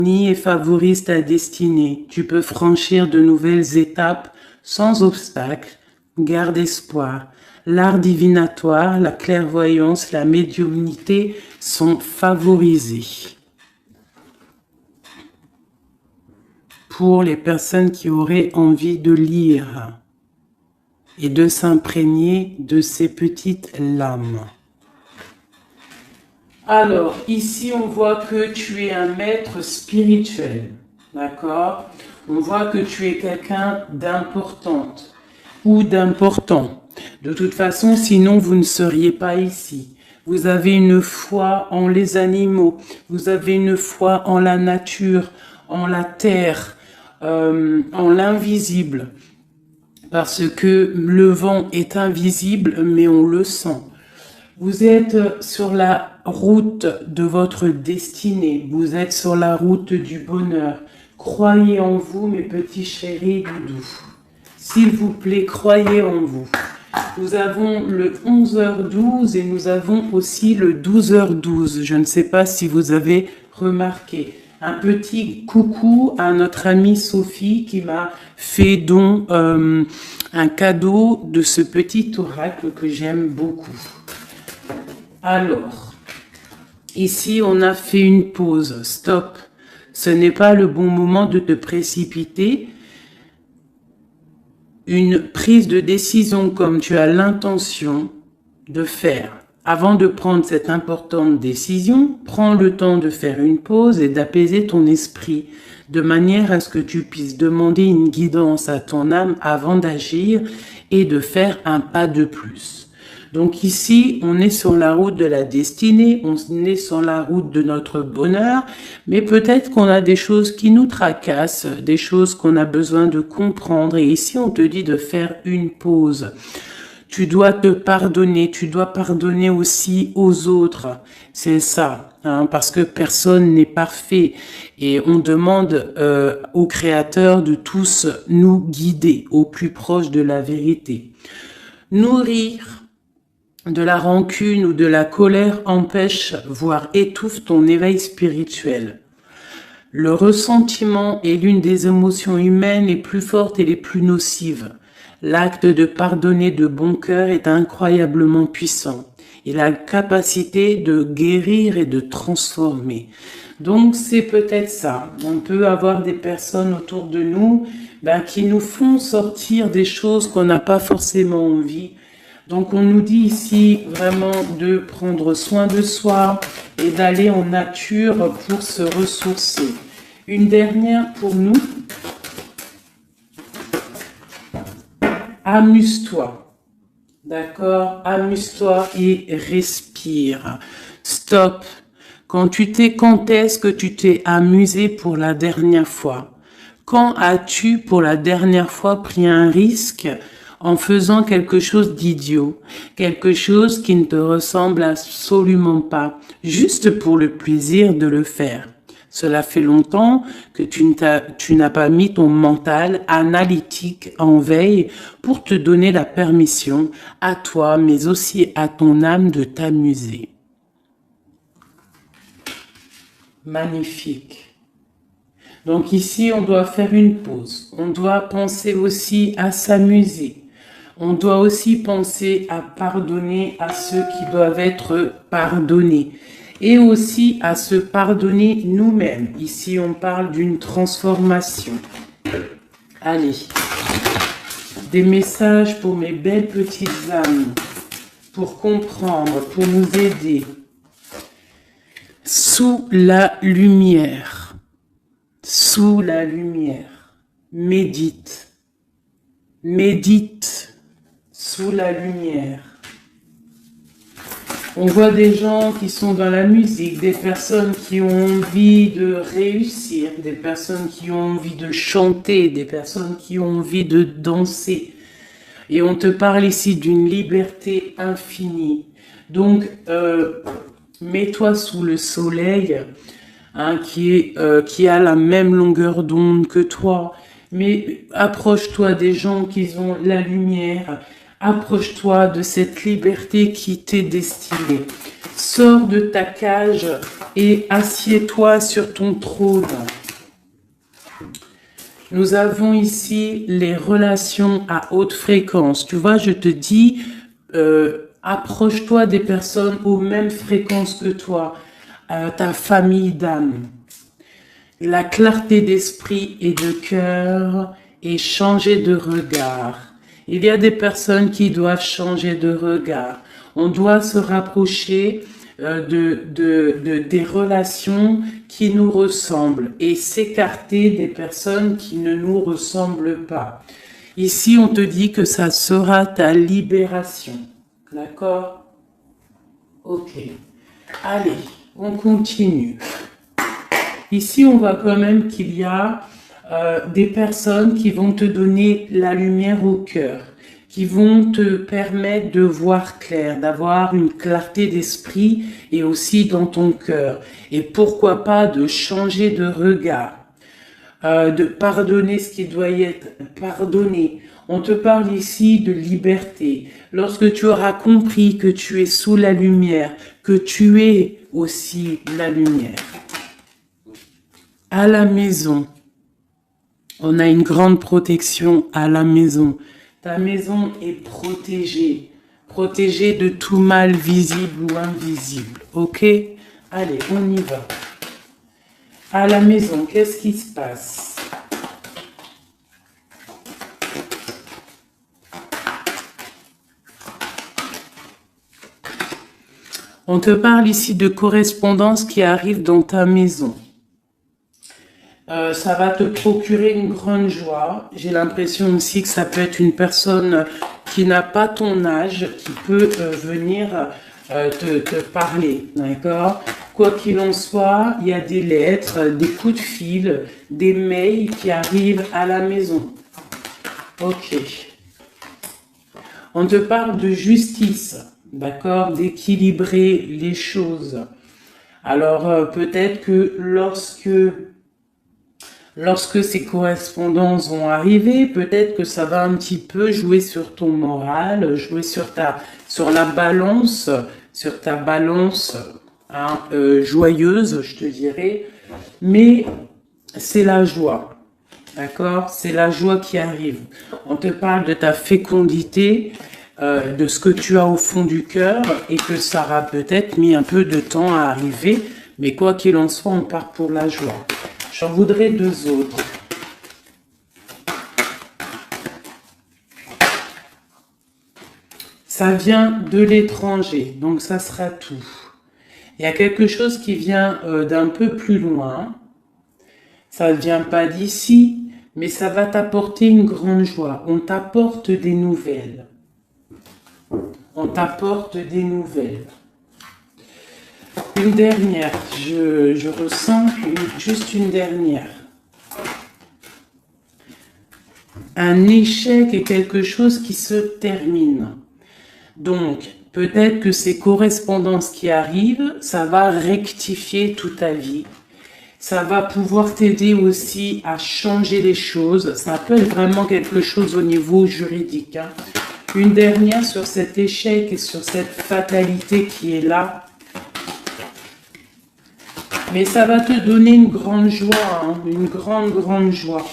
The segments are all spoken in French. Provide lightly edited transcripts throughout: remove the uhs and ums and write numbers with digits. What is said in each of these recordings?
et favorise ta destinée. Tu peux franchir de nouvelles étapes sans obstacle. Garde espoir. L'art divinatoire, la clairvoyance, la médiumnité sont favorisés. Pour les personnes qui auraient envie de lire et de s'imprégner de ces petites lames. Alors, ici, on voit que tu es un maître spirituel, d'accord? On voit que tu es quelqu'un d'importante ou d'important. De toute façon, sinon, vous ne seriez pas ici. Vous avez une foi en les animaux, vous avez une foi en la nature, en la terre, en l'invisible. Parce que le vent est invisible, mais on le sent. Vous êtes sur la route de votre destinée. Vous êtes sur la route du bonheur. Croyez en vous, mes petits chéris doudous. S'il vous plaît, croyez en vous. Nous avons le 11h12 et nous avons aussi le 12h12. Je ne sais pas si vous avez remarqué. Un petit coucou à notre amie Sophie qui m'a fait don un cadeau de ce petit oracle que j'aime beaucoup. Alors, ici on a fait une pause, stop. Ce n'est pas le bon moment de te précipiter. Une prise de décision comme tu as l'intention de faire. Avant de prendre cette importante décision, prends le temps de faire une pause et d'apaiser ton esprit, de manière à ce que tu puisses demander une guidance à ton âme avant d'agir et de faire un pas de plus. Donc ici, on est sur la route de la destinée, on est sur la route de notre bonheur, mais peut-être qu'on a des choses qui nous tracassent, des choses qu'on a besoin de comprendre. Et ici, on te dit de faire une pause. Tu dois te pardonner, tu dois pardonner aussi aux autres. C'est ça, hein, parce que personne n'est parfait. Et on demande au Créateur de tous nous guider au plus proche de la vérité. Nourrir de la rancune ou de la colère empêche, voire étouffe ton éveil spirituel. Le ressentiment est l'une des émotions humaines les plus fortes et les plus nocives. L'acte de pardonner de bon cœur est incroyablement puissant. Il a la capacité de guérir et de transformer. Donc c'est peut-être ça. On peut avoir des personnes autour de nous qui nous font sortir des choses qu'on n'a pas forcément envie. Donc on nous dit ici vraiment de prendre soin de soi et d'aller en nature pour se ressourcer. Une dernière pour nous. Amuse-toi. D'accord? Amuse-toi et respire. Stop. Quand est-ce que tu t'es amusé pour la dernière fois? Quand as-tu pour la dernière fois pris un risque en faisant quelque chose d'idiot, quelque chose qui ne te ressemble absolument pas, juste pour le plaisir de le faire? Cela fait longtemps que tu n'as pas mis ton mental analytique en veille pour te donner la permission à toi, mais aussi à ton âme de t'amuser. Magnifique. Donc ici, on doit faire une pause. On doit penser aussi à s'amuser. On doit aussi penser à pardonner à ceux qui doivent être pardonnés. Et aussi à se pardonner nous-mêmes. Ici, on parle d'une transformation. Allez, des messages pour mes belles petites âmes, pour comprendre, pour nous aider. Sous la lumière, médite, sous la lumière. On voit des gens qui sont dans la musique, des personnes qui ont envie de réussir, des personnes qui ont envie de chanter, des personnes qui ont envie de danser. Et on te parle ici d'une liberté infinie. Donc, mets-toi sous le soleil, hein, qui a la même longueur d'onde que toi. Mais approche-toi des gens qui ont la lumière. Approche-toi de cette liberté qui t'est destinée. Sors de ta cage et assieds-toi sur ton trône. Nous avons ici les relations à haute fréquence. Tu vois, je te dis, approche-toi des personnes aux mêmes fréquences que toi, ta famille d'âme. La clarté d'esprit et de cœur et changer de regard. Il y a des personnes qui doivent changer de regard. On doit se rapprocher des relations qui nous ressemblent et s'écarter des personnes qui ne nous ressemblent pas. Ici, on te dit que ça sera ta libération. D'accord? Ok. Allez, on continue. Ici, on voit quand même qu'il y a des personnes qui vont te donner la lumière au cœur, qui vont te permettre de voir clair, d'avoir une clarté d'esprit et aussi dans ton cœur. Et pourquoi pas de changer de regard, de pardonner ce qui doit être pardonné. On te parle ici de liberté. Lorsque tu auras compris que tu es sous la lumière, que tu es aussi la lumière. À la maison, on a une grande protection à la maison. Ta maison est protégée, protégée de tout mal visible ou invisible. Ok? Allez, on y va. À la maison, qu'est-ce qui se passe? On te parle ici de correspondance qui arrive dans ta maison. Ça va te procurer une grande joie. J'ai l'impression aussi que ça peut être une personne qui n'a pas ton âge, qui peut venir te parler, d'accord? Quoi qu'il en soit, il y a des lettres, des coups de fil, des mails qui arrivent à la maison. Ok. On te parle de justice, d'accord? D'équilibrer les choses. Alors, peut-être que lorsque ces correspondances vont arriver, peut-être que ça va un petit peu jouer sur ton moral, jouer sur la balance, sur ta balance joyeuse, je te dirais. Mais c'est la joie, d'accord? C'est la joie qui arrive. On te parle de ta fécondité, de ce que tu as au fond du cœur et que ça aura peut-être mis un peu de temps à arriver. Mais quoi qu'il en soit, on part pour la joie. J'en voudrais deux autres. Ça vient de l'étranger, donc ça sera tout. Il y a quelque chose qui vient d'un peu plus loin. Ça ne vient pas d'ici, mais ça va t'apporter une grande joie. On t'apporte des nouvelles. On t'apporte des nouvelles. Une dernière, je ressens juste une dernière. Un échec est quelque chose qui se termine. Donc, peut-être que ces correspondances qui arrivent, ça va rectifier toute ta vie. Ça va pouvoir t'aider aussi à changer les choses. Ça peut être vraiment quelque chose au niveau juridique. Hein. Une dernière sur cet échec et sur cette fatalité qui est là. Mais ça va te donner une grande joie, hein, une grande joie.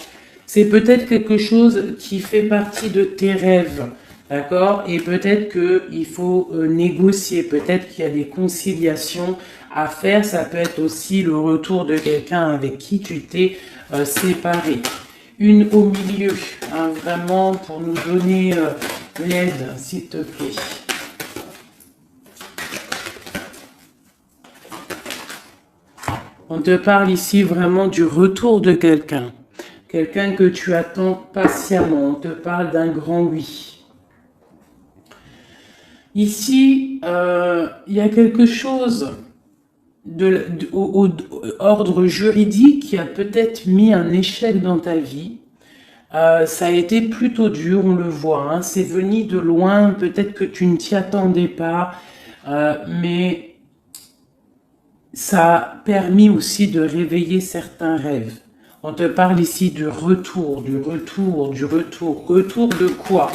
C'est peut-être quelque chose qui fait partie de tes rêves, d'accord? Et peut-être qu'il faut négocier, peut-être qu'il y a des conciliations à faire. Ça peut être aussi le retour de quelqu'un avec qui tu t'es séparé. Une au milieu, hein, vraiment pour nous donner l'aide, s'il te plaît. On te parle ici vraiment du retour de quelqu'un. Quelqu'un que tu attends patiemment. On te parle d'un grand oui. Ici, il y a quelque chose au ordre juridique qui a peut-être mis un échec dans ta vie. Ça a été plutôt dur, on le voit. Hein. C'est venu de loin. Peut-être que tu ne t'y attendais pas. Mais ça a permis aussi de réveiller certains rêves. On te parle ici du retour. Retour de quoi?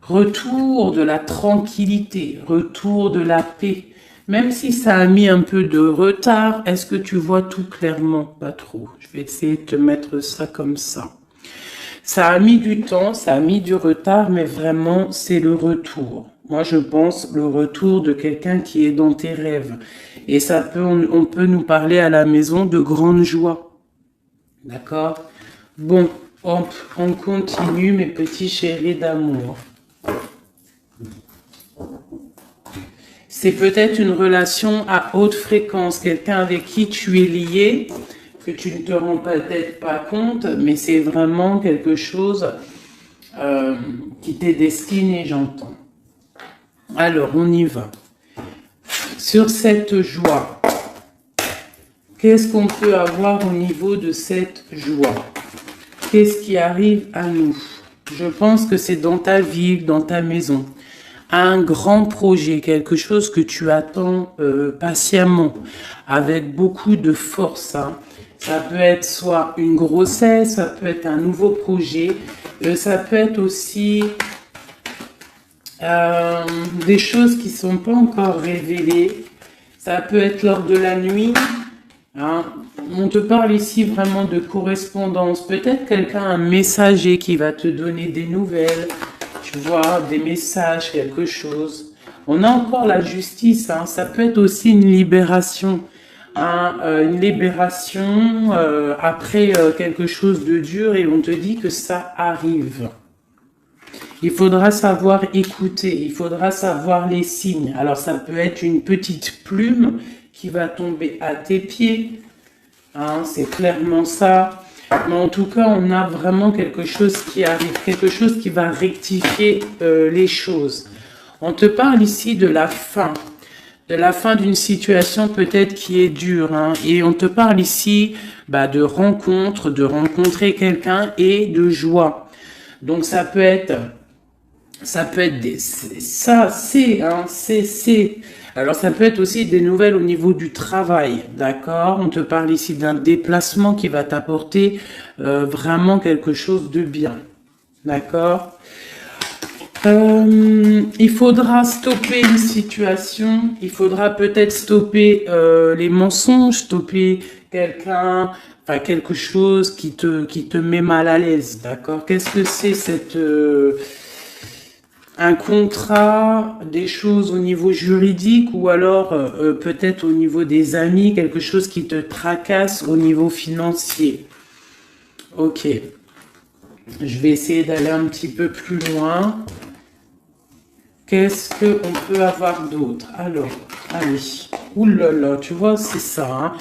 Retour de la tranquillité, retour de la paix. Même si ça a mis un peu de retard, est-ce que tu vois tout clairement? Pas trop. Je vais essayer de te mettre ça comme ça. Ça a mis du temps, ça a mis du retard, mais vraiment, c'est le retour. Moi, je pense le retour de quelqu'un qui est dans tes rêves. Et ça peut, on peut nous parler à la maison de grande joie. D'accord? Bon, hop, on continue, mes petits chéris d'amour. C'est peut-être une relation à haute fréquence, quelqu'un avec qui tu es lié, que tu ne te rends peut-être pas compte, mais c'est vraiment quelque chose qui t'est destiné, j'entends. Alors, on y va. Sur cette joie, qu'est-ce qu'on peut avoir au niveau de cette joie? Qu'est-ce qui arrive à nous? Je pense que c'est dans ta ville, dans ta maison. Un grand projet, quelque chose que tu attends patiemment, avec beaucoup de force. Hein. Ça peut être soit une grossesse, ça peut être un nouveau projet, ça peut être aussi des choses qui ne sont pas encore révélées. Ça peut être lors de la nuit. Hein. On te parle ici vraiment de correspondance. Peut-être quelqu'un, un messager qui va te donner des nouvelles. Tu vois, des messages, quelque chose. On a encore la justice, hein. Ça peut être aussi une libération. Hein, une libération après quelque chose de dur et on te dit que ça arrive. Il faudra savoir écouter, il faudra savoir les signes. Alors ça peut être une petite plume qui va tomber à tes pieds. Hein, c'est clairement ça. Mais en tout cas, on a vraiment quelque chose qui arrive, quelque chose qui va rectifier les choses. On te parle ici de la fin d'une situation peut-être qui est dure. Hein, et on te parle ici de rencontre, de rencontrer quelqu'un et de joie. Donc ça peut être Alors ça peut être aussi des nouvelles au niveau du travail, d'accord? On te parle ici d'un déplacement qui va t'apporter vraiment quelque chose de bien, d'accord? Il faudra stopper une situation, il faudra peut-être stopper les mensonges, stopper quelqu'un, enfin quelque chose qui te met mal à l'aise, d'accord? Qu'est-ce que c'est un contrat, des choses au niveau juridique ou alors peut-être au niveau des amis, quelque chose qui te tracasse au niveau financier. Ok. Je vais essayer d'aller un petit peu plus loin. Qu'est-ce qu'on peut avoir d'autre? Alors, allez. Ouh là là, tu vois, c'est ça. Hein.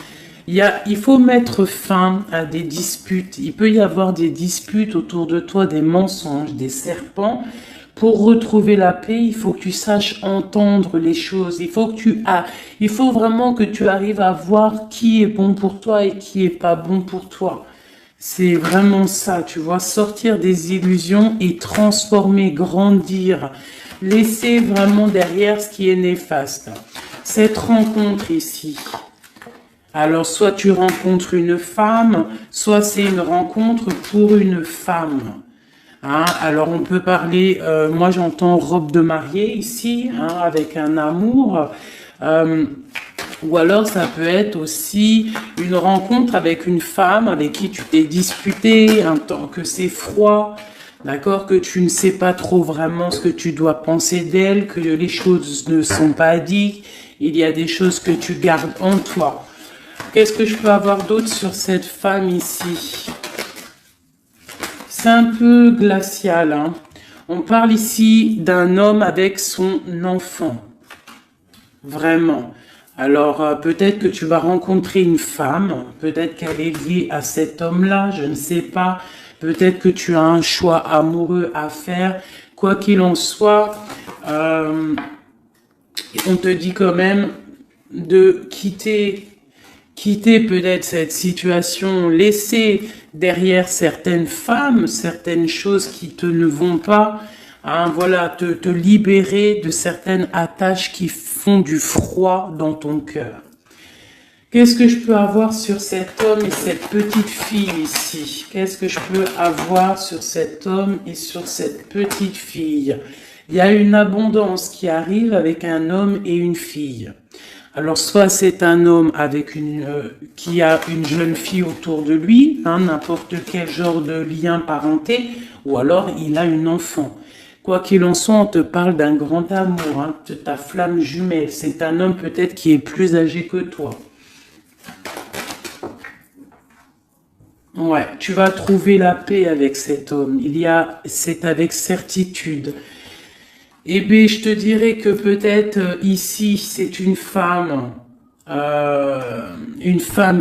Il faut mettre fin à des disputes. Il peut y avoir des disputes autour de toi, des mensonges, des serpents. Pour retrouver la paix, il faut que tu saches entendre les choses. Il faut vraiment que tu arrives à voir qui est bon pour toi et qui est pas bon pour toi. C'est vraiment ça, tu vois, sortir des illusions et transformer, grandir, laisser vraiment derrière ce qui est néfaste. Cette rencontre ici. Alors, soit tu rencontres une femme, soit c'est une rencontre pour une femme. Hein, alors on peut parler, moi j'entends robe de mariée ici, hein, avec un amour, ou alors ça peut être aussi une rencontre avec une femme avec qui tu t'es disputé, un temps que c'est froid, d'accord, que tu ne sais pas trop vraiment ce que tu dois penser d'elle, que les choses ne sont pas dites, il y a des choses que tu gardes en toi. Qu'est-ce que je peux avoir d'autre sur cette femme ici ? C'est un peu glacial. Hein. On parle ici d'un homme avec son enfant. Vraiment. Alors, peut-être que tu vas rencontrer une femme. Peut-être qu'elle est liée à cet homme-là. Je ne sais pas. Peut-être que tu as un choix amoureux à faire. Quoi qu'il en soit, on te dit quand même de quitter peut-être cette situation, laisser derrière certaines femmes, certaines choses qui ne vont pas, hein, voilà, te libérer de certaines attaches qui font du froid dans ton cœur. Qu'est-ce que je peux avoir sur cet homme et cette petite fille ici? Qu'est-ce que je peux avoir sur cet homme et sur cette petite fille? Il y a une abondance qui arrive avec un homme et une fille. Alors, soit c'est un homme avec qui a une jeune fille autour de lui, hein, n'importe quel genre de lien parenté, ou alors il a une enfant. Quoi qu'il en soit, on te parle d'un grand amour, hein, de ta flamme jumelle. C'est un homme peut-être qui est plus âgé que toi. Ouais, tu vas trouver la paix avec cet homme. C'est avec certitude. Eh bien, je te dirais que peut-être ici, c'est une femme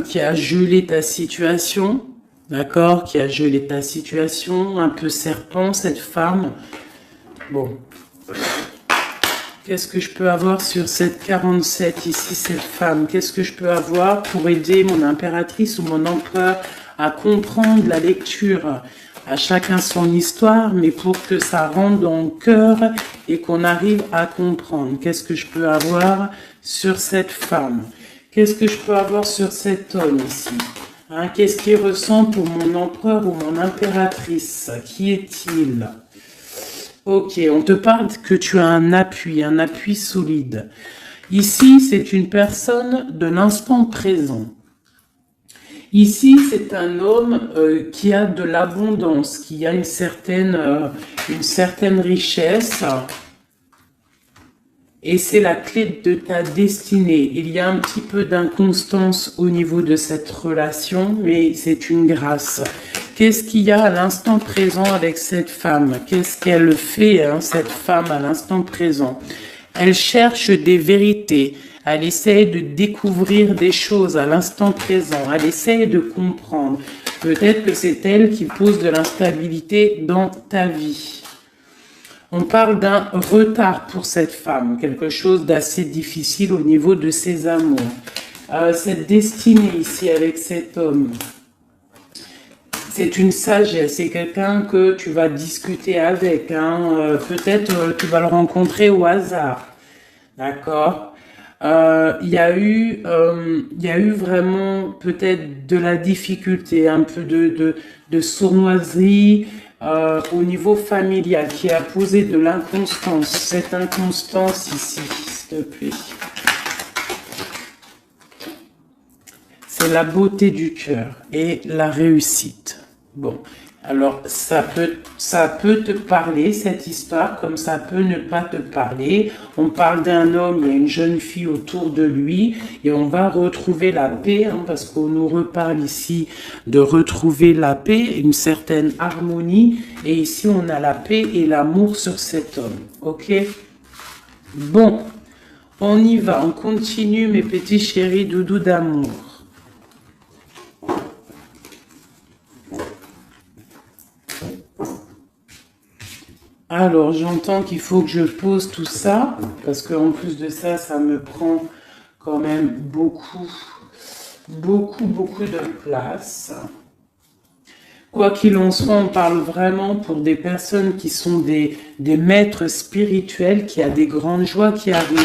qui a gelé ta situation, d'accord, qui a gelé ta situation, un peu serpent, cette femme. Bon, qu'est-ce que je peux avoir sur cette 47 ici, cette femme? Qu'est-ce que je peux avoir pour aider mon impératrice ou mon empereur à comprendre la lecture? À chacun son histoire, mais pour que ça rentre dans le cœur et qu'on arrive à comprendre. Qu'est-ce que je peux avoir sur cette femme? Qu'est-ce que je peux avoir sur cet homme ici? Hein, qu'est-ce qu'il ressent pour mon empereur ou mon impératrice? Qui est-il? Ok, on te parle que tu as un appui solide. Ici, c'est une personne de l'instant présent. Ici, c'est un homme qui a de l'abondance, qui a une certaine richesse. Et c'est la clé de ta destinée. Il y a un petit peu d'inconstance au niveau de cette relation, mais c'est une grâce. Qu'est-ce qu'il y a à l'instant présent avec cette femme? Qu'est-ce qu'elle fait, hein, cette femme, à l'instant présent? Elle cherche des vérités. Elle essaie de découvrir des choses à l'instant présent. Elle essaie de comprendre. Peut-être que c'est elle qui pose de l'instabilité dans ta vie. On parle d'un retard pour cette femme, quelque chose d'assez difficile au niveau de ses amours. Cette destinée ici avec cet homme, c'est une sagesse, c'est quelqu'un que tu vas discuter avec. Hein. Peut-être tu vas le rencontrer au hasard, d'accord? Il y a eu vraiment peut-être de la difficulté, un peu de sournoiserie au niveau familial qui a posé de l'inconstance. Cette inconstance ici, s'il te plaît. C'est la beauté du cœur et la réussite. Bon, alors ça peut te parler, cette histoire, comme ça peut ne pas te parler. On parle d'un homme, il y a une jeune fille autour de lui, et on va retrouver la paix, hein, parce qu'on nous reparle ici de retrouver la paix, une certaine harmonie, et ici on a la paix et l'amour sur cet homme, ok? Bon, on y va, on continue mes petits chéris doudous d'amour. Alors, j'entends qu'il faut que je pose tout ça, parce qu'en plus de ça, ça me prend quand même beaucoup de place. Quoi qu'il en soit, on parle vraiment pour des personnes qui sont des maîtres spirituels, qui a des grandes joies qui arrivent.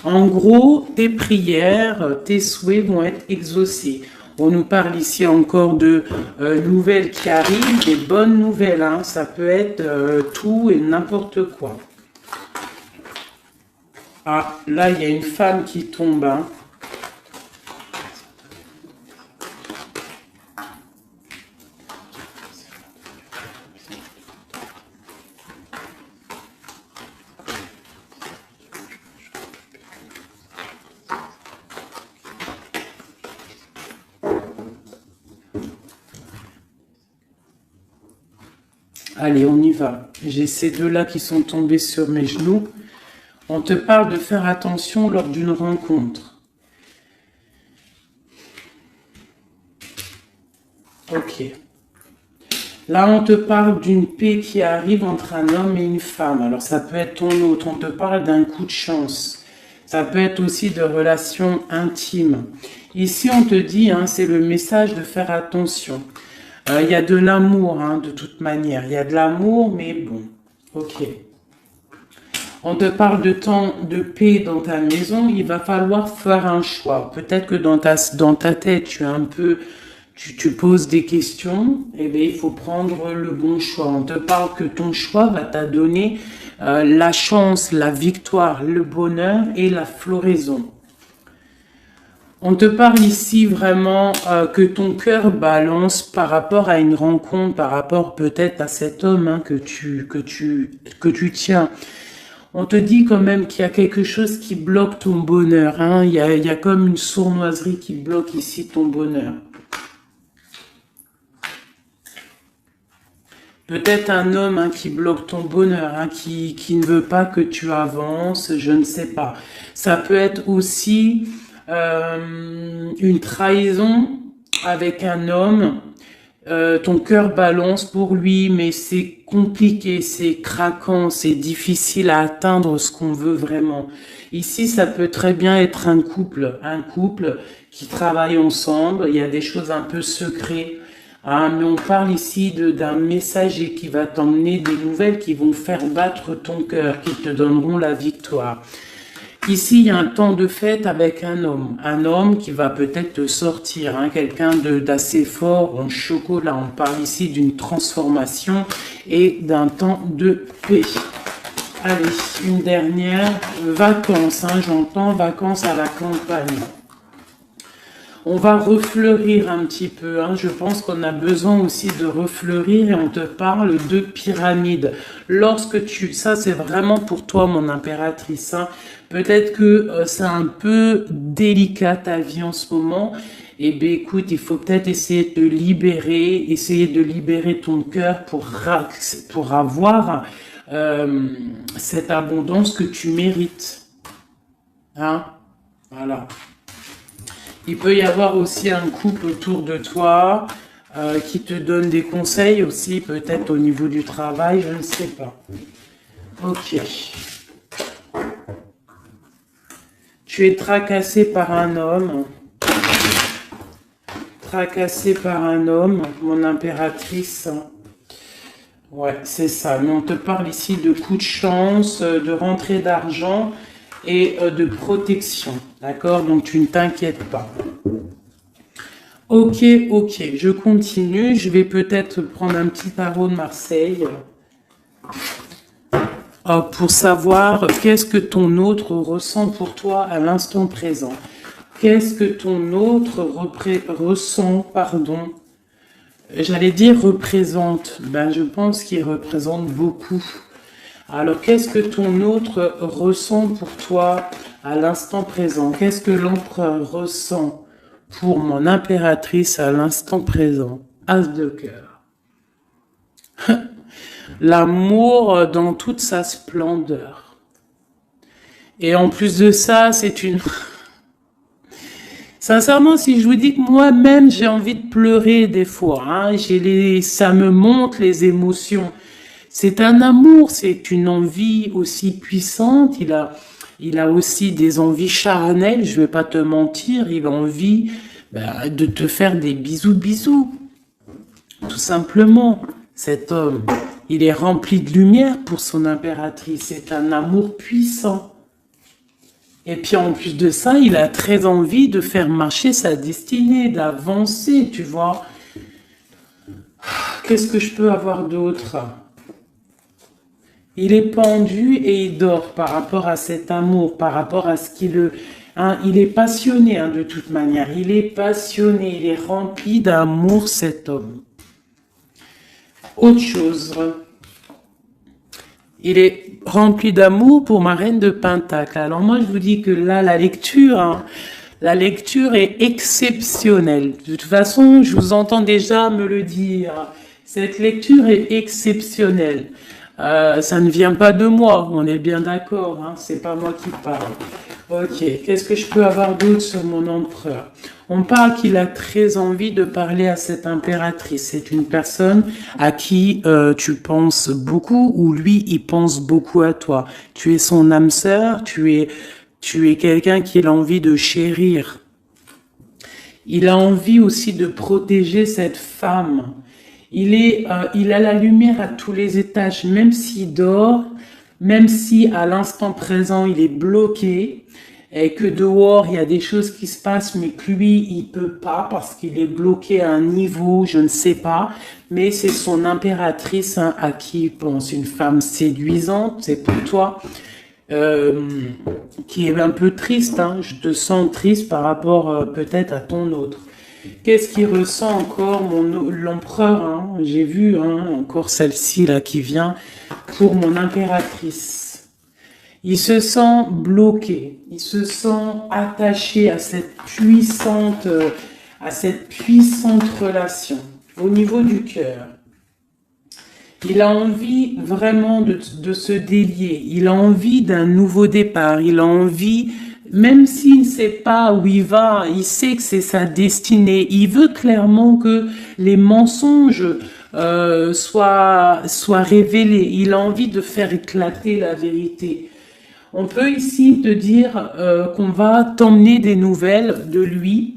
En gros, tes prières, tes souhaits vont être exaucés. On nous parle ici encore de nouvelles qui arrivent, des bonnes nouvelles, hein. Ça peut être tout et n'importe quoi. Ah, là, il y a une femme qui tombe, hein. Allez, on y va. J'ai ces deux-là qui sont tombés sur mes genoux. On te parle de faire attention lors d'une rencontre. Ok. Là, on te parle d'une paix qui arrive entre un homme et une femme. Alors, ça peut être ton autre. On te parle d'un coup de chance. Ça peut être aussi de relations intimes. Ici, on te dit, hein, c'est le message de faire attention. Il y a de l'amour, hein, de toute manière. Il y a de l'amour, mais bon, ok. On te parle de temps de paix dans ta maison. Il va falloir faire un choix. Peut-être que dans ta tête, tu poses des questions, eh bien, il faut prendre le bon choix. On te parle que ton choix va t'adonner la chance, la victoire, le bonheur et la floraison. On te parle ici vraiment que ton cœur balance par rapport à une rencontre, par rapport peut-être à cet homme hein, que tu tiens. On te dit quand même qu'il y a quelque chose qui bloque ton bonheur. Hein. Il y a comme une sournoiserie qui bloque ici ton bonheur. Peut-être un homme hein, qui bloque ton bonheur, hein, qui ne veut pas que tu avances, je ne sais pas. Ça peut être aussi une trahison avec un homme. Ton cœur balance pour lui, mais c'est compliqué, c'est craquant, c'est difficile à atteindre ce qu'on veut vraiment. Ici, ça peut très bien être un couple qui travaille ensemble. Il y a des choses un peu secrètes. Ah, mais on parle ici d'un messager qui va t'emmener des nouvelles qui vont faire battre ton cœur, qui te donneront la victoire. Ici, il y a un temps de fête avec un homme qui va peut-être te sortir, hein, quelqu'un d'assez fort en chocolat. On parle ici d'une transformation et d'un temps de paix. Allez, une dernière, vacances, hein, j'entends vacances à la campagne. On va refleurir un petit peu, hein. Je pense qu'on a besoin aussi de refleurir et on te parle de pyramide. Ça c'est vraiment pour toi mon impératrice, hein. Peut-être que c'est un peu délicat ta vie en ce moment. Eh bien écoute, il faut peut-être essayer de libérer ton cœur pour avoir cette abondance que tu mérites. Hein? Voilà. Il peut y avoir aussi un couple autour de toi qui te donne des conseils aussi, peut-être au niveau du travail, je ne sais pas. Ok. Tu es tracassé par un homme. Tracassé par un homme, mon impératrice. Ouais, c'est ça. Mais on te parle ici de coups de chance, de rentrée d'argent et de protection. D'accord? Donc tu ne t'inquiètes pas. Ok, je continue. Je vais peut-être prendre un petit tarot de Marseille pour savoir qu'est-ce que ton autre ressent pour toi à l'instant présent. Qu'est-ce que ton autre ressent, pardon. J'allais dire représente. Ben, je pense qu'il représente beaucoup. Alors, qu'est-ce que ton autre ressent pour toi à l'instant présent? Qu'est-ce que l'empereur ressent pour mon impératrice à l'instant présent? As de cœur. L'amour dans toute sa splendeur. Et en plus de ça, c'est une... Sincèrement, si je vous dis que moi-même, j'ai envie de pleurer des fois, hein, ça me monte les émotions. C'est un amour, c'est une envie aussi puissante. Il a aussi des envies charnelles, je vais pas te mentir. Il a envie de te faire des bisous. Tout simplement, cet homme, il est rempli de lumière pour son impératrice. C'est un amour puissant. Et puis en plus de ça, il a très envie de faire marcher sa destinée, d'avancer, tu vois. Qu'est-ce que je peux avoir d'autre ? Il est pendu et il dort par rapport à cet amour, par rapport à ce qu'il... Hein, il est passionné de toute manière. Il est passionné, il est rempli d'amour, cet homme. Autre chose. Il est rempli d'amour pour ma reine de Pentacle. Alors moi, je vous dis que là, la lecture est exceptionnelle. De toute façon, je vous entends déjà me le dire. Cette lecture est exceptionnelle. Ça ne vient pas de moi, on est bien d'accord, hein, c'est pas moi qui parle. Ok, qu'est-ce que je peux avoir d'autre sur mon empereur? On parle qu'il a très envie de parler à cette impératrice. C'est une personne à qui tu penses beaucoup ou lui, il pense beaucoup à toi. Tu es son âme sœur, tu es quelqu'un qu'il a envie de chérir. Il a envie aussi de protéger cette femme. Il a la lumière à tous les étages, même s'il dort, même si à l'instant présent il est bloqué, et que dehors, il y a des choses qui se passent, mais que lui, il peut pas parce qu'il est bloqué à un niveau, je ne sais pas. Mais c'est son impératrice hein, à qui il pense. Une femme séduisante, c'est pour toi, qui est un peu triste. Hein. Je te sens triste par rapport peut-être à ton autre. Qu'est-ce qu'il ressent encore, l'empereur hein. J'ai vu hein, encore celle-ci là qui vient pour mon impératrice. Il se sent bloqué, il se sent attaché à cette puissante relation au niveau du cœur. Il a envie vraiment de se délier, il a envie d'un nouveau départ, il a envie, même s'il ne sait pas où il va, il sait que c'est sa destinée, il veut clairement que les mensonges soient révélés, il a envie de faire éclater la vérité. On peut ici te dire qu'on va t'emmener des nouvelles de lui,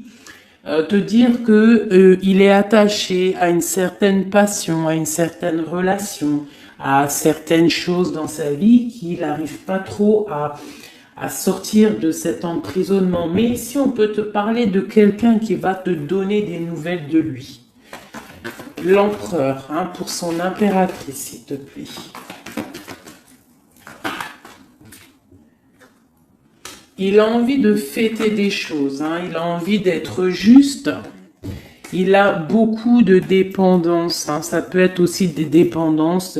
te dire que il est attaché à une certaine passion, à une certaine relation, à certaines choses dans sa vie qu'il n'arrive pas trop à sortir de cet emprisonnement. Mais ici, on peut te parler de quelqu'un qui va te donner des nouvelles de lui. L'empereur, hein, pour son impératrice, s'il te plaît. Il a envie de fêter des choses, hein, il a envie d'être juste. Il a beaucoup de dépendances, hein, ça peut être aussi des dépendances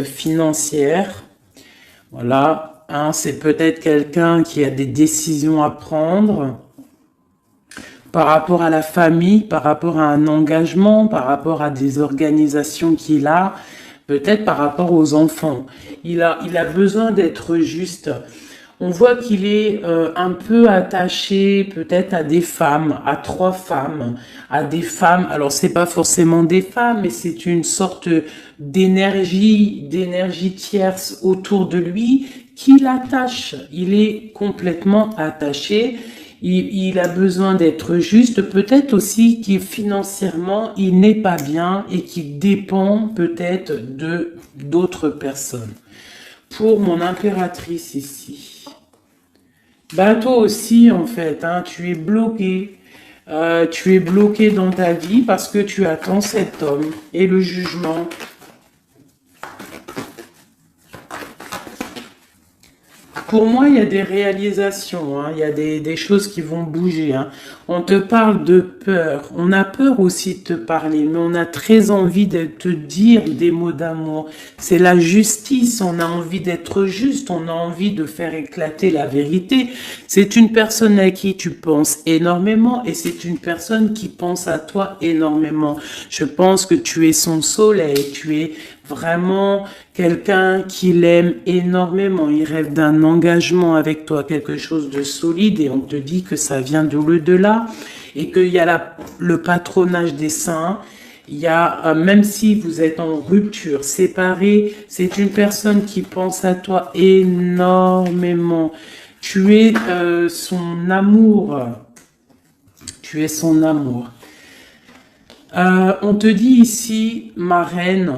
financières. Voilà, hein, c'est peut-être quelqu'un qui a des décisions à prendre par rapport à la famille, par rapport à un engagement, par rapport à des organisations qu'il a, peut-être par rapport aux enfants. Il a besoin d'être juste. On voit qu'il est un peu attaché peut-être à des femmes, à 3 femmes, à des femmes. Alors c'est pas forcément des femmes, mais c'est une sorte d'énergie tierce autour de lui qui l'attache. Il est complètement attaché. Il a besoin d'être juste. Peut-être aussi qu'il financièrement il n'est pas bien et qu'il dépend peut-être de d'autres personnes. Pour mon impératrice ici. Bah toi aussi en fait, hein, tu es bloqué dans ta vie parce que tu attends cet homme et le jugement. Pour moi, il y a des réalisations, hein, il y a des choses qui vont bouger. Hein. On te parle de peur, on a peur aussi de te parler, mais on a très envie de te dire des mots d'amour. C'est la justice, on a envie d'être juste, on a envie de faire éclater la vérité. C'est une personne à qui tu penses énormément et c'est une personne qui pense à toi énormément. Je pense que tu es son soleil, tu es vraiment quelqu'un qui l'aime énormément. Il rêve d'un engagement avec toi, quelque chose de solide et on te dit que ça vient de l'au-delà et qu'il y a le patronage des saints. Il y a, même si vous êtes en rupture, séparés, c'est une personne qui pense à toi énormément. Tu es son amour. Tu es son amour. On te dit ici, ma reine,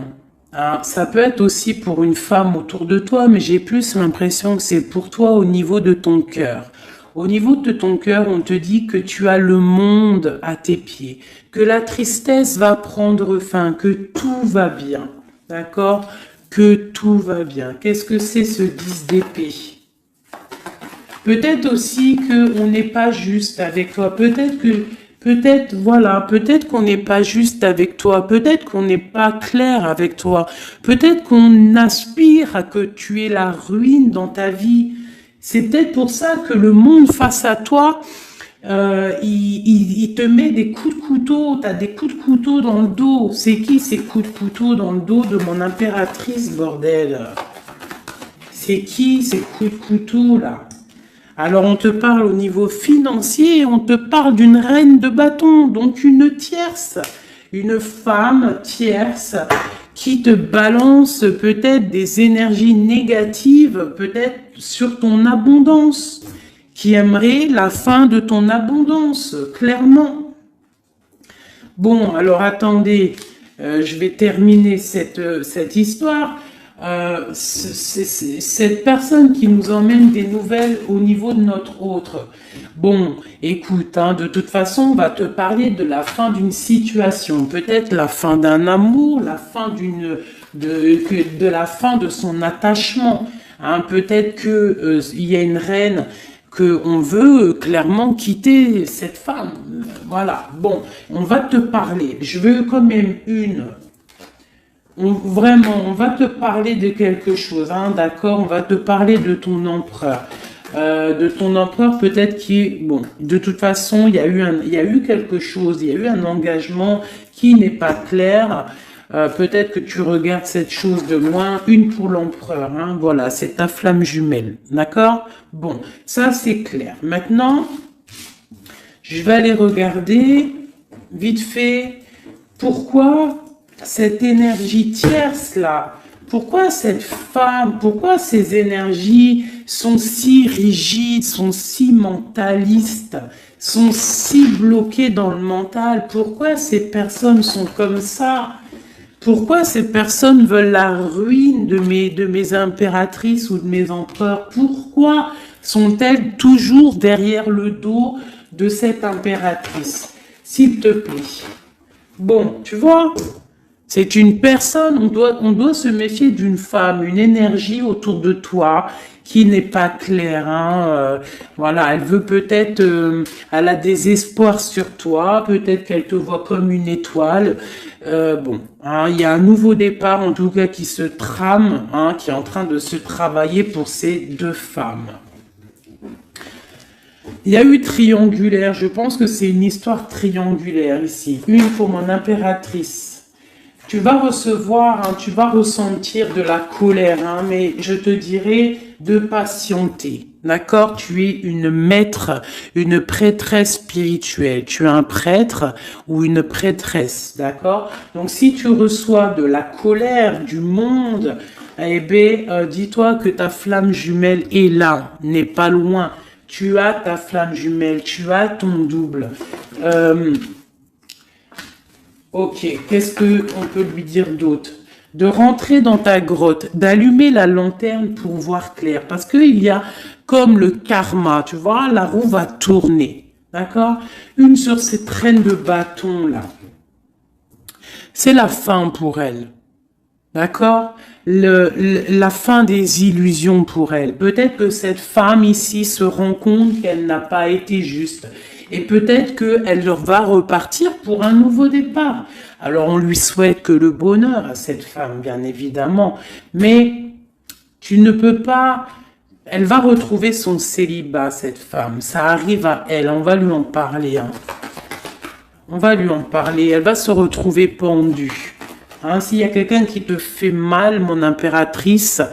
ça peut être aussi pour une femme autour de toi, mais j'ai plus l'impression que c'est pour toi au niveau de ton cœur. Au niveau de ton cœur, on te dit que tu as le monde à tes pieds, que la tristesse va prendre fin, que tout va bien, d'accord? Que tout va bien. Qu'est-ce que c'est ce 10 d'épée? Peut-être aussi qu'on n'est pas juste avec toi, peut-être qu'on n'est pas juste avec toi, peut-être qu'on n'est pas clair avec toi, peut-être qu'on aspire à que tu aies la ruine dans ta vie. C'est peut-être pour ça que le monde face à toi, il te met des coups de couteau, tu as des coups de couteau dans le dos. C'est qui ces coups de couteau dans le dos de mon impératrice, bordel? C'est qui ces coups de couteau là? Alors on te parle au niveau financier, on te parle d'une reine de bâton, donc une tierce, une femme tierce qui te balance peut-être des énergies négatives, peut-être sur ton abondance, qui aimerait la fin de ton abondance, clairement. Bon, alors attendez, je vais terminer cette histoire. cette personne qui nous emmène des nouvelles au niveau de notre autre. Bon, écoute, hein, de toute façon, on va te parler de la fin d'une situation, peut-être la fin d'un amour, la fin de la fin de son attachement. Hein, peut-être que il y a une reine que on veut clairement quitter cette femme. Voilà. Bon, on va te parler. Je veux quand même vraiment, on va te parler de quelque chose, hein, d'accord? On va te parler de ton empereur. De ton empereur peut-être qui est... Bon, de toute façon, il y a eu quelque chose, il y a eu un engagement qui n'est pas clair. Peut-être que tu regardes cette chose de loin, une pour l'empereur, hein, voilà, c'est ta flamme jumelle, d'accord? Bon, ça c'est clair. Maintenant, je vais aller regarder, vite fait, pourquoi cette énergie tierce là, pourquoi cette femme, pourquoi ces énergies sont si rigides, sont si mentalistes, sont si bloquées dans le mental, pourquoi ces personnes sont comme ça? Pourquoi ces personnes veulent la ruine de mes impératrices ou de mes empereurs? Pourquoi sont-elles toujours derrière le dos de cette impératrice? S'il te plaît. Bon, tu vois, c'est une personne, on doit se méfier d'une femme, une énergie autour de toi qui n'est pas claire. Hein, voilà, elle veut peut-être, elle a des espoirs sur toi, peut-être qu'elle te voit comme une étoile. Bon, hein, il y a un nouveau départ, en tout cas, qui se trame, hein, qui est en train de se travailler pour ces deux femmes. Il y a eu triangulaire, je pense que c'est une histoire triangulaire ici. Une pour mon impératrice. Tu vas recevoir, hein, tu vas ressentir de la colère, hein, mais je te dirais de patienter. D'accord? Tu es une maître, une prêtresse spirituelle. Tu es un prêtre ou une prêtresse. D'accord? Donc, si tu reçois de la colère du monde, eh bien, dis-toi que ta flamme jumelle est là, n'est pas loin. Tu as ta flamme jumelle, tu as ton double. Ok, qu'est-ce qu'on peut lui dire d'autre? De rentrer dans ta grotte, d'allumer la lanterne pour voir clair. Parce qu'il y a comme le karma, tu vois, la roue va tourner. D'accord? Une sur ces traînes de bâton là. C'est la fin pour elle. D'accord? La fin des illusions pour elle. Peut-être que cette femme ici se rend compte qu'elle n'a pas été juste. Et peut-être qu'elle va repartir pour un nouveau départ. Alors on lui souhaite que le bonheur à cette femme, bien évidemment. Mais tu ne peux pas... Elle va retrouver son célibat, cette femme. Ça arrive à elle. On va lui en parler. Hein. On va lui en parler. Elle va se retrouver pendue. Hein, s'il y a quelqu'un qui te fait mal, mon impératrice,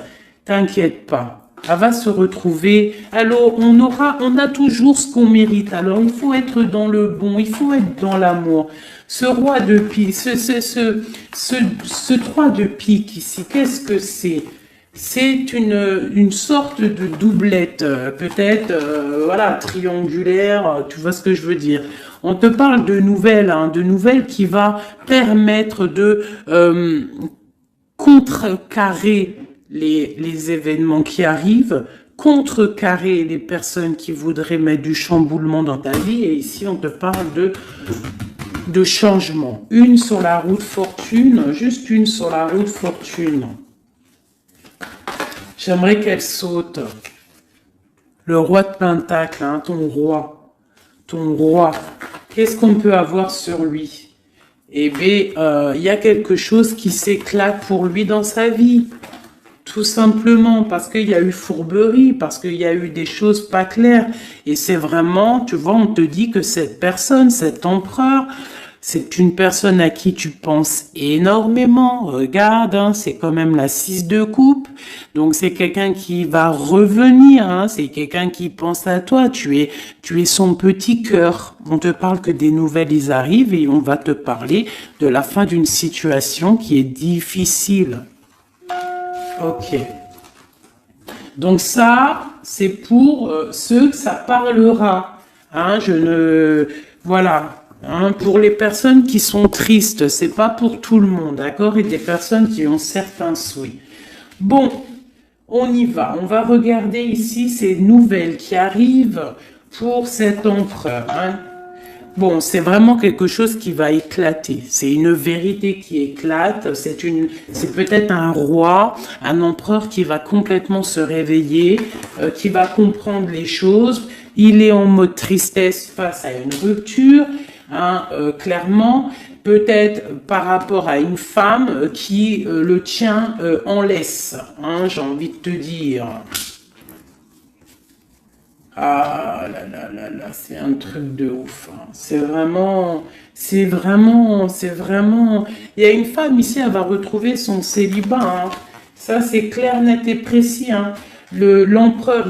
t'inquiète pas. Elle va se retrouver. Alors, on a toujours ce qu'on mérite. Alors, il faut être dans le bon, il faut être dans l'amour. Ce roi de pique, ce 3 de pique ici, qu'est-ce que c'est? C'est une sorte de doublette, peut-être, voilà, triangulaire, tu vois ce que je veux dire. On te parle de nouvelles, hein, de nouvelles qui va permettre de contrecarrer les événements qui arrivent, contrecarrer les personnes qui voudraient mettre du chamboulement dans ta vie. Et ici, on te parle de changement. Une sur la route fortune, juste une sur la route fortune. J'aimerais qu'elle saute. Le roi de Pentacle, hein, ton roi. Ton roi. Qu'est-ce qu'on peut avoir sur lui? Eh bien, il y a quelque chose qui s'éclate pour lui dans sa vie. Tout simplement parce qu'il y a eu fourberie, parce qu'il y a eu des choses pas claires. Et c'est vraiment, tu vois, on te dit que cette personne, cet empereur, c'est une personne à qui tu penses énormément. Regarde, hein, c'est quand même la 6 de coupe. Donc c'est quelqu'un qui va revenir, hein, c'est quelqu'un qui pense à toi. Tu es son petit cœur. On te parle que des nouvelles, ils arrivent et on va te parler de la fin d'une situation qui est difficile. Ok. Donc ça, c'est pour ceux que ça parlera. Hein, voilà. Hein, pour les personnes qui sont tristes, c'est pas pour tout le monde, d'accord? Et des personnes qui ont certains souhaits. Bon, on y va. On va regarder ici ces nouvelles qui arrivent pour cet empereur. Hein. Bon, c'est vraiment quelque chose qui va éclater. C'est une vérité qui éclate. C'est peut-être un roi, un empereur qui va complètement se réveiller, qui va comprendre les choses. Il est en mode tristesse face à une rupture, hein, clairement. Peut-être par rapport à une femme qui le tient en laisse, hein, j'ai envie de te dire. Ah là là là là, c'est un truc de ouf. Hein. C'est vraiment. Il y a une femme ici, elle va retrouver son célibat. Hein. Ça, c'est clair, net et précis. Hein. L'empereur,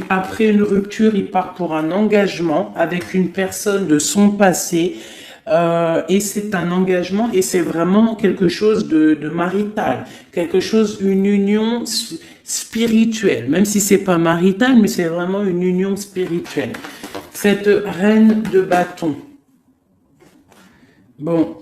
après une rupture, il part pour un engagement avec une personne de son passé. Et c'est un engagement et c'est vraiment quelque chose de marital, une union spirituelle, même si c'est pas marital, mais c'est vraiment une union spirituelle. Cette reine de bâton. Bon,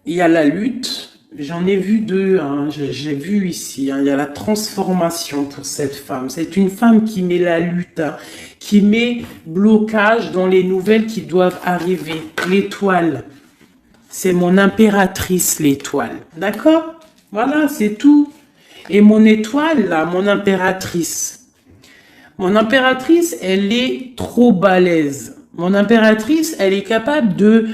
il y a la lutte. J'en ai vu deux, hein, j'ai vu ici, hein, il y a la transformation pour cette femme. C'est une femme qui met la lutte, hein, qui met blocage dans les nouvelles qui doivent arriver. L'étoile, c'est mon impératrice, l'étoile. D'accord? Voilà, c'est tout. Et mon étoile, là, mon impératrice, elle est trop balèze. Mon impératrice, elle est capable de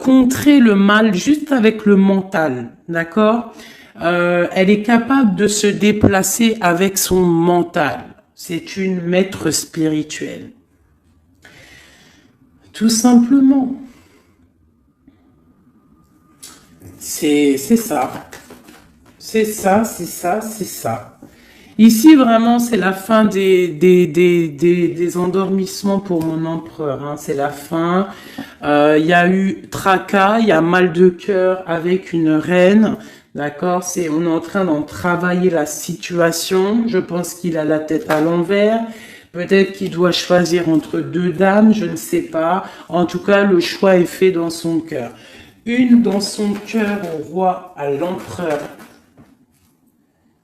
contrer le mal juste avec le mental, d'accord? Elle est capable de se déplacer avec son mental. C'est une maître spirituelle. Tout simplement. C'est ça. C'est ça, c'est ça, c'est ça. Ici, vraiment, c'est la fin des endormissements pour mon empereur. Hein. C'est la fin. Il y a eu tracas, il y a mal de cœur avec une reine. D'accord? On est en train d'en travailler la situation. Je pense qu'il a la tête à l'envers. Peut-être qu'il doit choisir entre deux dames, je ne sais pas. En tout cas, le choix est fait dans son cœur. Une dans son cœur au roi, à l'empereur.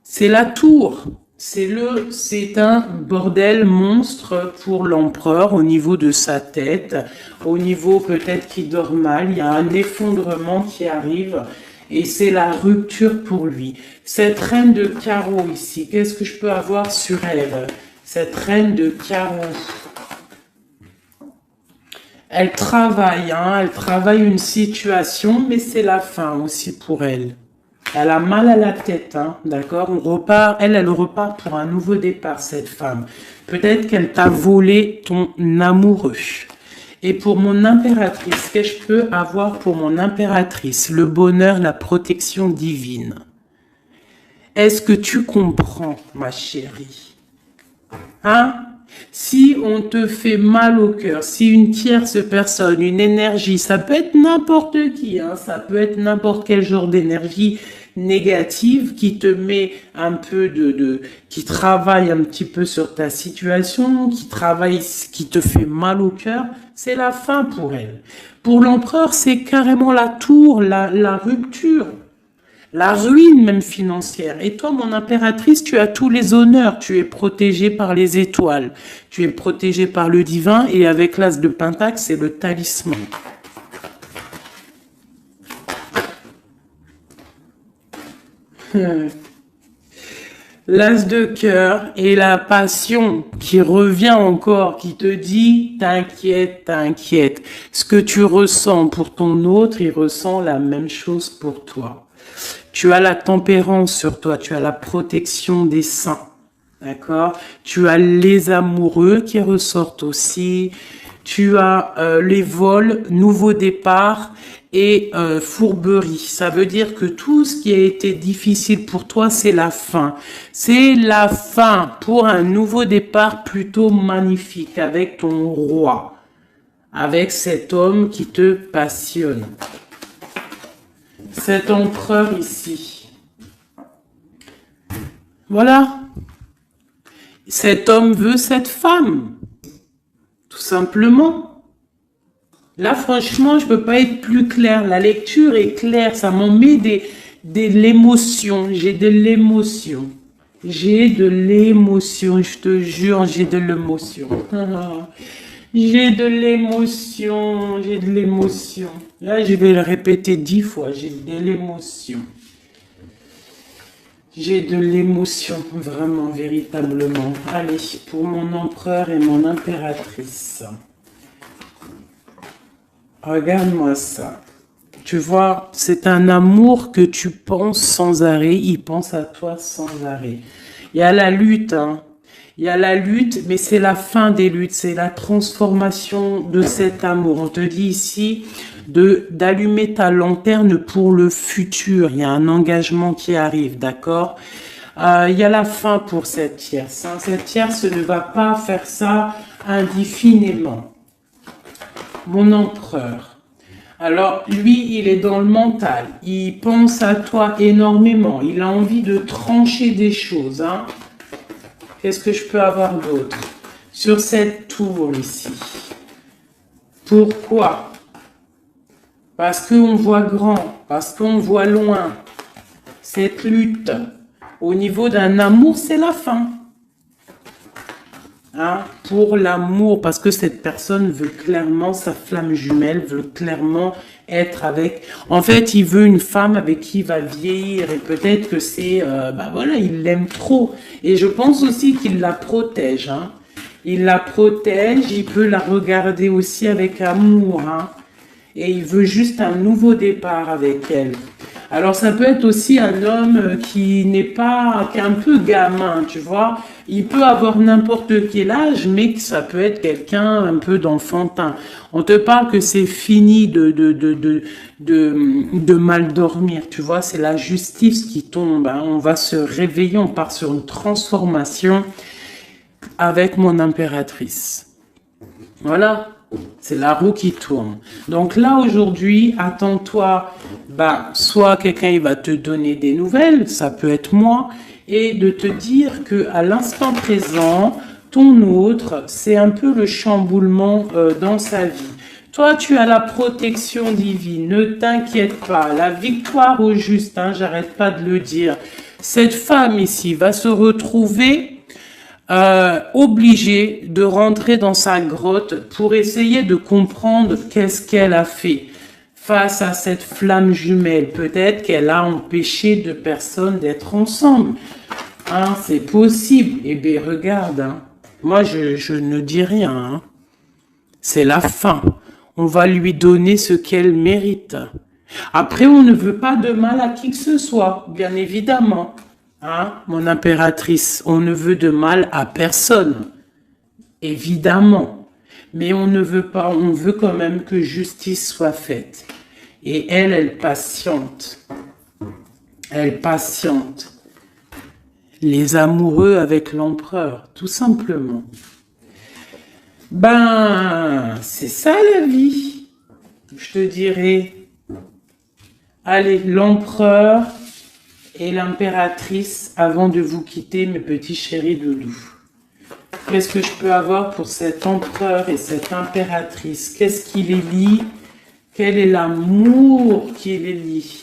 C'est la tour. C'est un bordel monstre pour l'empereur au niveau de sa tête, au niveau peut-être qu'il dort mal, il y a un effondrement qui arrive et c'est la rupture pour lui. Cette reine de carreau ici, qu'est-ce que je peux avoir sur elle? Cette reine de carreau, elle travaille, hein, elle travaille une situation, mais c'est la fin aussi pour elle. Elle a mal à la tête, hein, d'accord? Elle repart pour un nouveau départ, cette femme. Peut-être qu'elle t'a volé ton amoureux. Et pour mon impératrice, qu'est-ce que je peux avoir pour mon impératrice? Le bonheur, la protection divine. Est-ce que tu comprends, ma chérie? Hein? Si on te fait mal au cœur, si une tierce personne, une énergie, ça peut être n'importe qui, hein, ça peut être n'importe quel genre d'énergie négative qui te met un peu qui travaille un petit peu sur ta situation, qui te fait mal au cœur, c'est la fin pour elle. Pour l'empereur, c'est carrément la tour, la rupture. La ruine même financière. Et toi, mon impératrice, tu as tous les honneurs. Tu es protégée par les étoiles. Tu es protégée par le divin. Et avec l'as de Pentacle, c'est le talisman. L'as de cœur et la passion qui revient encore, qui te dit, t'inquiète, t'inquiète. Ce que tu ressens pour ton autre, il ressent la même chose pour toi. Tu as la tempérance sur toi, tu as la protection des saints, d'accord? Tu as les amoureux qui ressortent aussi, tu as les vols, nouveau départ et fourberie. Ça veut dire que tout ce qui a été difficile pour toi, c'est la fin. C'est la fin pour un nouveau départ plutôt magnifique avec ton roi, avec cet homme qui te passionne. Cet empereur ici. Voilà. Cet homme veut cette femme. Tout simplement. Là, franchement, je peux pas être plus clair. La lecture est claire. Ça m'en met de l'émotion. J'ai de l'émotion. J'ai de l'émotion, je te jure, j'ai de l'émotion. J'ai de l'émotion, j'ai de l'émotion. Là, je vais le répéter 10 fois, j'ai de l'émotion. J'ai de l'émotion, vraiment, véritablement. Allez, pour mon empereur et mon impératrice. Regarde-moi ça. Tu vois, c'est un amour que tu penses sans arrêt, il pense à toi sans arrêt. Il y a la lutte, hein. Il y a la lutte, mais c'est la fin des luttes, c'est la transformation de cet amour. On te dit ici d'allumer ta lanterne pour le futur. Il y a un engagement qui arrive, d'accord? Il y a la fin pour cette tierce. Hein. Cette tierce ne va pas faire ça indéfiniment. Mon empereur. Alors, lui, il est dans le mental. Il pense à toi énormément. Il a envie de trancher des choses. Hein. Qu'est-ce que je peux avoir d'autre? Sur cette tour ici. Pourquoi? Parce qu'on voit grand. Parce qu'on voit loin. Cette lutte, au niveau d'un amour, c'est la fin. Hein, pour l'amour, parce que cette personne veut clairement, sa flamme jumelle veut clairement être avec, en fait, il veut une femme avec qui il va vieillir, et peut-être que c'est, voilà, il l'aime trop, et je pense aussi qu'il la protège, hein. Il la protège, il peut la regarder aussi avec amour, hein, et il veut juste un nouveau départ avec elle. Alors ça peut être aussi un homme qui n'est pas, qui est un peu gamin, tu vois. Il peut avoir n'importe quel âge, mais que ça peut être quelqu'un un peu d'enfantin. On te parle que c'est fini de mal dormir, tu vois. C'est la justice qui tombe. Hein. On va se réveiller, on part sur une transformation avec mon impératrice. Voilà. C'est la roue qui tourne. Donc là, aujourd'hui, attends-toi, soit quelqu'un il va te donner des nouvelles, ça peut être moi, et de te dire que à l'instant présent, ton autre, c'est un peu le chamboulement dans sa vie. Toi, tu as la protection divine, ne t'inquiète pas, la victoire au juste, hein, j'arrête pas de le dire. Cette femme ici va se retrouver obligée de rentrer dans sa grotte pour essayer de comprendre qu'est-ce qu'elle a fait face à cette flamme jumelle. Peut-être qu'elle a empêché deux personnes d'être ensemble. Hein, c'est possible. Eh bien, regarde, hein. Moi, je ne dis rien. Hein. C'est la fin. On va lui donner ce qu'elle mérite. Après, on ne veut pas de mal à qui que ce soit, bien évidemment. Hein, mon impératrice, on ne veut de mal à personne, évidemment, mais on ne veut pas, on veut quand même que justice soit faite. Et elle patiente. Elle patiente. Les amoureux avec l'empereur, tout simplement. C'est ça la vie, je te dirais. Allez, l'empereur et l'impératrice, avant de vous quitter, mes petits chéris doudous. Qu'est-ce que je peux avoir pour cet empereur et cette impératrice? Qu'est-ce qui les lie? Quel est l'amour qui les lie?